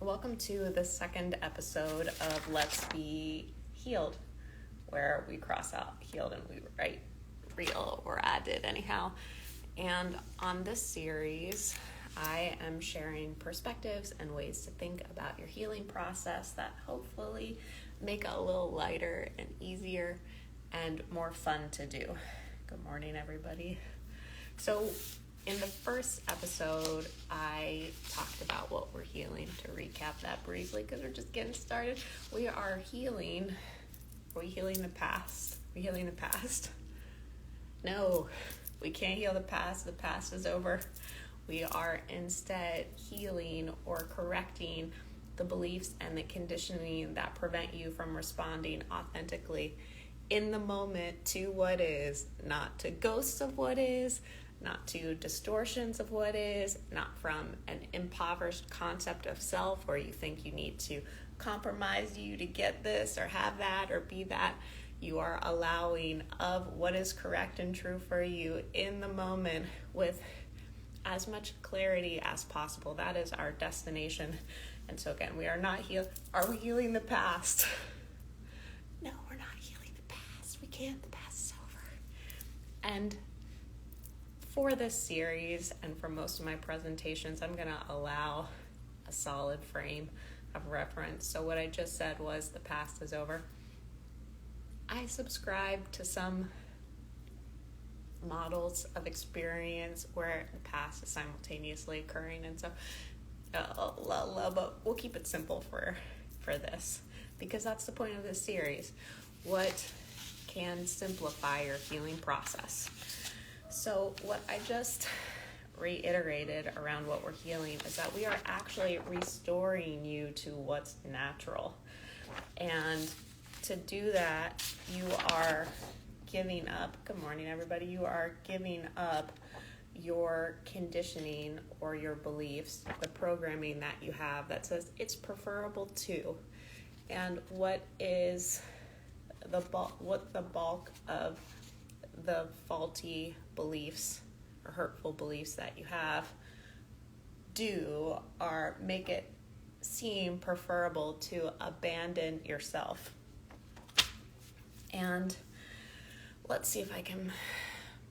Welcome to the second episode of Let's Be Healed, where we cross out healed and we write real, or I did anyhow. And on this series, I am sharing perspectives and ways to think about your healing process that hopefully make it a little lighter and easier and more fun to do. Good morning, everybody. So in the first episode, I talked about what we're healing. To recap that briefly, because we're just getting started, we are healing. Are we healing the past? Are we healing the past? No, we can't heal the past. The past is over. We are instead healing or correcting the beliefs and the conditioning that prevent you from responding authentically in the moment to what is, not to ghosts of what is, not to distortions of what is, not from an impoverished concept of self where you think you need to compromise you to get this or have that or be that. You are allowing of what is correct and true for you in the moment with as much clarity as possible. That is our destination. And so again, we are not Are we healing the past? No, we're not healing the past. We can't. The past is over. And for this series and for most of my presentations, I'm going to allow a solid frame of reference. So what I just said was the past is over. I subscribe to some models of experience where the past is simultaneously occurring, and so but we'll keep it simple for this, because that's the point of this series. What can simplify your healing process? So what I just reiterated around what we're healing is that we are actually restoring you to what's natural. And to do that, you are giving up. Good morning, everybody. You are giving up your conditioning or your beliefs, the programming that you have that says it's preferable to. And what is the bulk of the faulty beliefs or hurtful beliefs that you have do are make it seem preferable to abandon yourself. And let's see if I can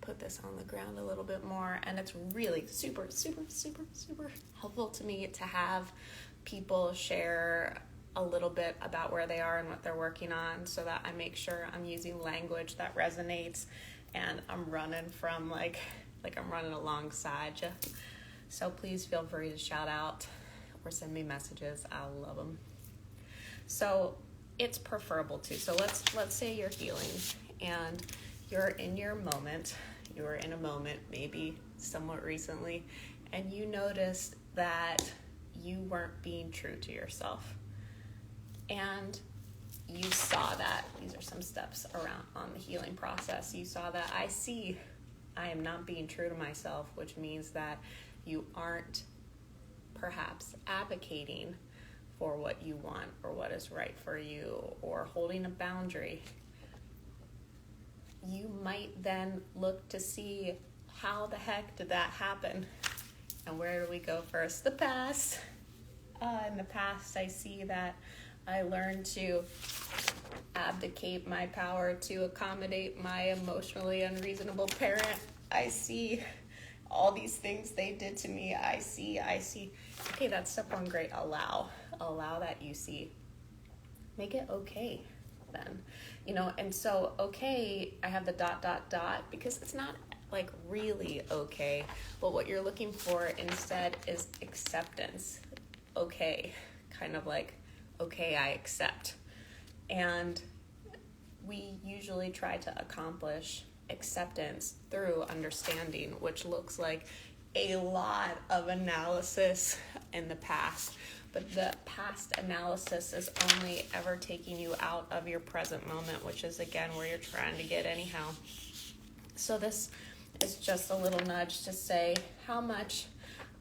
put this on the ground a little bit more. And it's really super, super, super, super helpful to me to have people share a little bit about where they are and what they're working on, so that I make sure I'm using language that resonates and I'm running from like I'm running alongside you. So please feel free to shout out or send me messages. I love them. So it's preferable to. So let's say you're healing and you're in your moment. You were in a moment maybe somewhat recently, and you noticed that you weren't being true to yourself. And you saw that. These are some steps around on the healing process. You saw that I am not being true to myself, which means that you aren't perhaps advocating for what you want or what is right for you or holding a boundary. You might then look to see, how the heck did that happen? And where do we go first? The past. In the past, I see that I learned to abdicate my power to accommodate my emotionally unreasonable parent. I see all these things they did to me. I see. Okay, that's step one. Great. Allow that you see. Make it okay then. And so, okay, I have the ... because it's not like really okay, but what you're looking for instead is acceptance. Okay, kind of like, okay, I accept. And we usually try to accomplish acceptance through understanding, which looks like a lot of analysis in the past. But the past analysis is only ever taking you out of your present moment, which is, again, where you're trying to get anyhow. So this is just a little nudge to say how much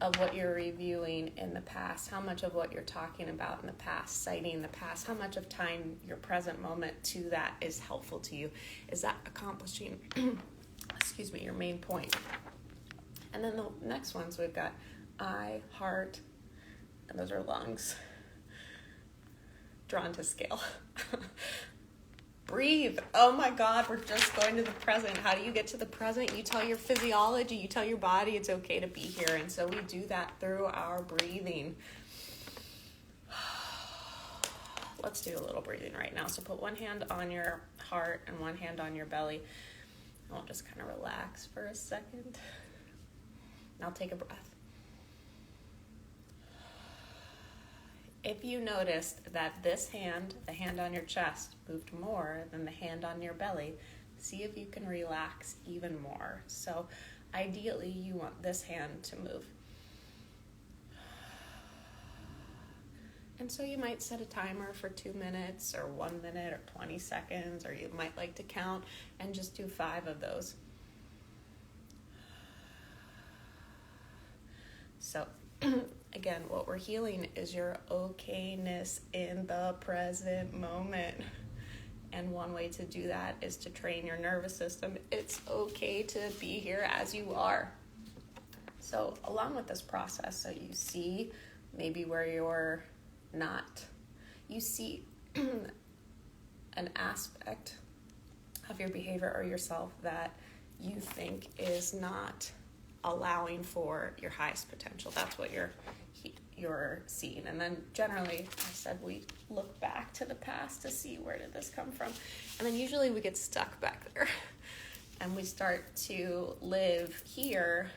of what you're reviewing in the past, how much of what you're talking about in the past, citing the past, how much of time your present moment to that is helpful to you. Is that accomplishing, your main point? And then the next ones we've got eye, heart, and those are lungs. drawn to scale. Breathe. Oh my God, we're just going to the present. How do you get to the present? You tell your physiology, you tell your body it's okay to be here. And so we do that through our breathing. Let's do a little breathing right now. So put one hand on your heart and one hand on your belly. And we'll just kind of relax for a second. Now take a breath. If you noticed that this hand, the hand on your chest, moved more than the hand on your belly, see if you can relax even more. So ideally, you want this hand to move. And so you might set a timer for 2 minutes or 1 minute or 20 seconds, or you might like to count and just do 5 of those. So again, what we're healing is your okayness in the present moment. And one way to do that is to train your nervous system. It's okay to be here as you are. So along with this process, so you see maybe where you're not. You see an aspect of your behavior or yourself that you think is not allowing for your highest potential. That's what you're seeing. And then generally, I said we look back to the past to see where did this come from. And then usually we get stuck back there. And we start to live here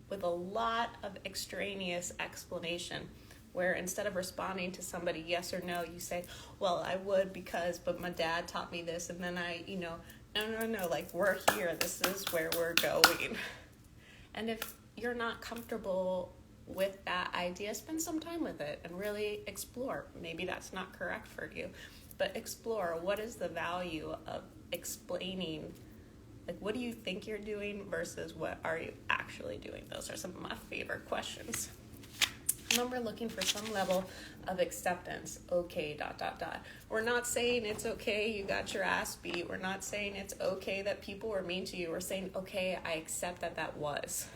with a lot of extraneous explanation, where instead of responding to somebody yes or no, you say, well, I would because, but my dad taught me this. And then no, like we're here. This is where we're going. And if you're not comfortable with that idea, spend some time with it and really explore. Maybe that's not correct for you, but explore what is the value of explaining, like what do you think you're doing versus what are you actually doing? Those are some of my favorite questions. Remember looking for some level of acceptance. Okay, ... We're not saying it's okay you got your ass beat. We're not saying it's okay that people were mean to you. We're saying, okay, I accept that was.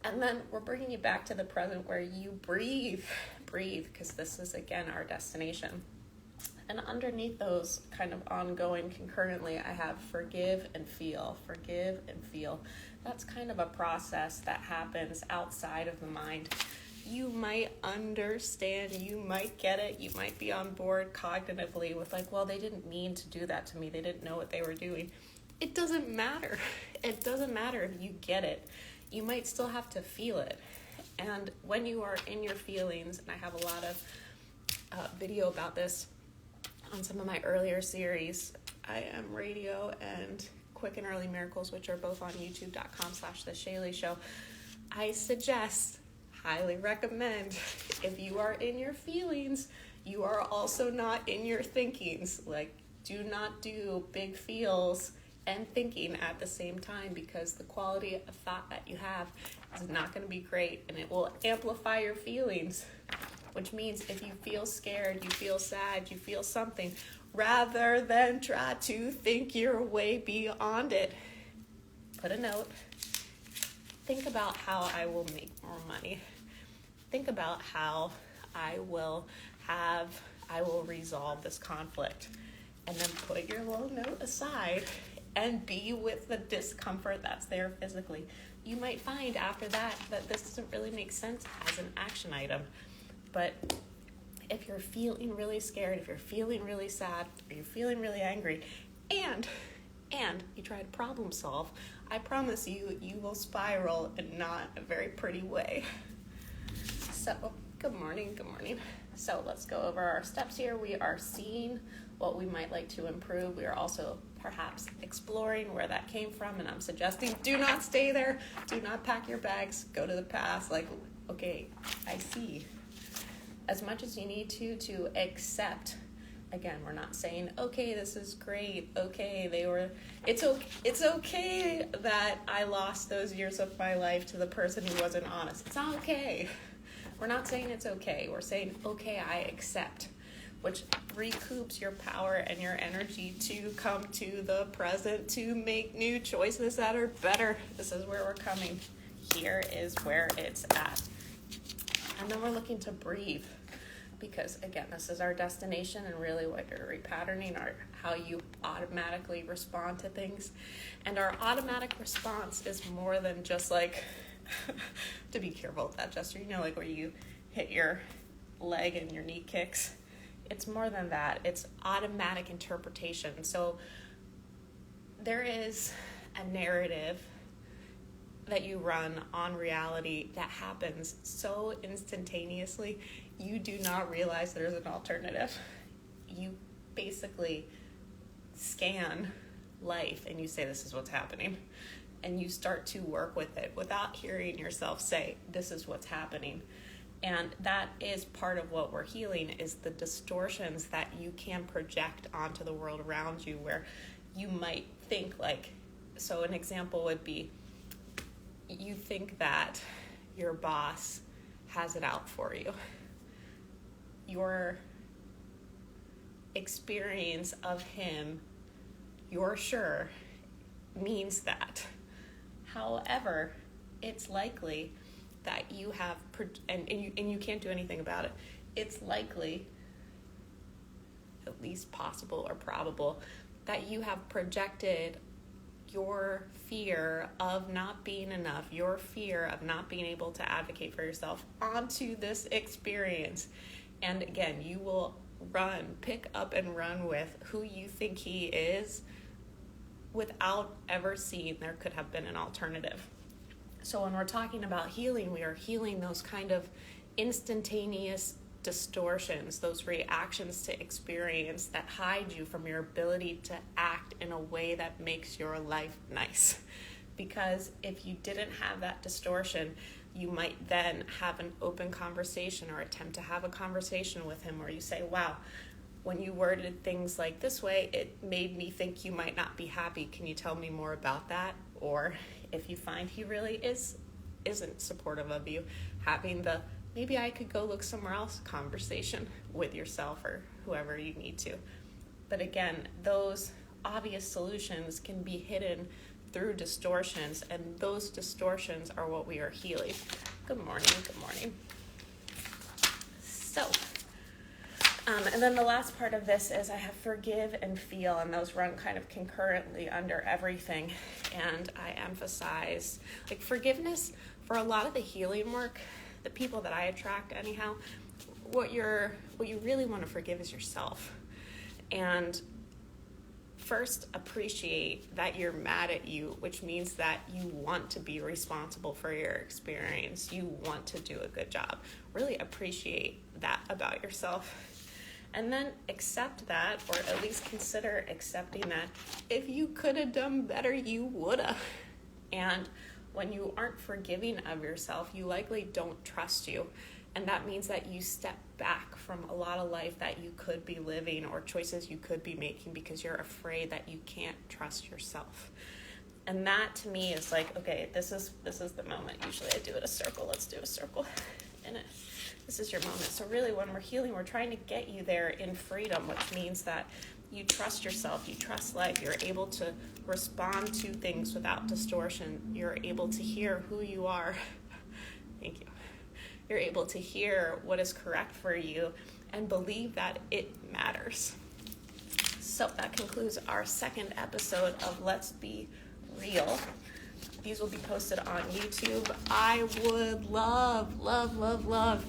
And then we're bringing you back to the present where you breathe, because this is, again, our destination. And underneath those kind of ongoing concurrently, I have forgive and feel. Forgive and feel. That's kind of a process that happens outside of the mind. You might understand, you might get it, you might be on board cognitively with like, well, they didn't mean to do that to me. They didn't know what they were doing. It doesn't matter. It doesn't matter if you get it. You might still have to feel it. And when you are in your feelings, and I have a lot of video about this on some of my earlier series, I Am Radio and Quick and Early Miracles, which are both on youtube.com/The Shaylee Show. I suggest, highly recommend, if you are in your feelings, you are also not in your thinkings. Like, do not do big feels and thinking at the same time, because the quality of thought that you have is not going to be great, and it will amplify your feelings, which means if you feel scared, you feel sad, you feel something, rather than try to think your way beyond it, put a note. Think about how I will make more money. Think about how I will resolve this conflict. And then put your little note aside and be with the discomfort that's there physically. You might find after that this doesn't really make sense as an action item. But if you're feeling really scared, if you're feeling really sad, or you're feeling really angry, and you try to problem solve, I promise you will spiral in not a very pretty way. So, good morning. So let's go over our steps here. We are seeing what we might like to improve. We are also perhaps exploring where that came from, and I'm suggesting do not stay there. Do not pack your bags. Go to the past. Like, okay, I see. As much as you need to accept. Again, we're not saying, okay, this is great. Okay, it's okay that I lost those years of my life to the person who wasn't honest. It's not okay. We're not saying it's okay. We're saying, okay, I accept, which recoups your power and your energy to come to the present, to make new choices that are better. This is where we're coming. Here is where it's at. And then we're looking to breathe. because again, this is our destination, and really what you're repatterning are how you automatically respond to things. And our automatic response is more than just like, to be careful with that gesture, like where you hit your leg and your knee kicks. It's more than that. It's automatic interpretation. So there is a narrative that you run on reality that happens so instantaneously, you do not realize there's an alternative. You basically scan life and you say, this is what's happening. And you start to work with it without hearing yourself say, this is what's happening. And that is part of what we're healing, is the distortions that you can project onto the world around you, where you might think like, so an example would be, you think that your boss has it out for you. Your experience of him, you're sure, means that. However, it's likely that you have, and you can't do anything about it, it's likely, at least possible or probable, that you have projected your fear of not being enough, your fear of not being able to advocate for yourself onto this experience. And again, you will pick up and run with who you think he is without ever seeing there could have been an alternative. So when we're talking about healing, we are healing those kind of instantaneous distortions, those reactions to experience that hide you from your ability to act in a way that makes your life nice. Because if you didn't have that distortion, you might then have an open conversation or attempt to have a conversation with him where you say, wow, when you worded things like this way, it made me think you might not be happy. Can you tell me more about that? Or if you find he really isn't supportive of you, having the maybe I could go look somewhere else conversation with yourself or whoever you need to. But again, those obvious solutions can be hidden through distortions, and those distortions are what we are healing. Good morning. So, and then the last part of this is I have forgive and feel, and those run kind of concurrently under everything. And I emphasize, like, forgiveness for a lot of the healing work, the people that I attract anyhow, what you really want to forgive is yourself. And first, appreciate that you're mad at you, which means that you want to be responsible for your experience. You want to do a good job. Really appreciate that about yourself. And then accept that, or at least consider accepting that if you could have done better, you would have. And when you aren't forgiving of yourself, you likely don't trust you. And that means that you step back from a lot of life that you could be living or choices you could be making because you're afraid that you can't trust yourself. And that to me is like, okay, this is the moment. Usually I do it a circle. Let's do a circle. And this is your moment. So really when we're healing, we're trying to get you there in freedom, which means that you trust yourself, you trust life, you're able to respond to things without distortion, you're able to hear who you are. Thank you. You're able to hear what is correct for you and believe that it matters. So that concludes our second episode of Let's Be Real. These will be posted on YouTube. I would love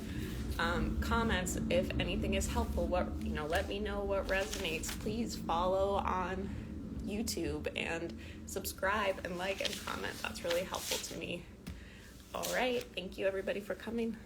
comments if anything is helpful. Let me know what resonates. Please follow on YouTube and subscribe and like and comment. That's really helpful to me. All right. Thank you everybody for coming.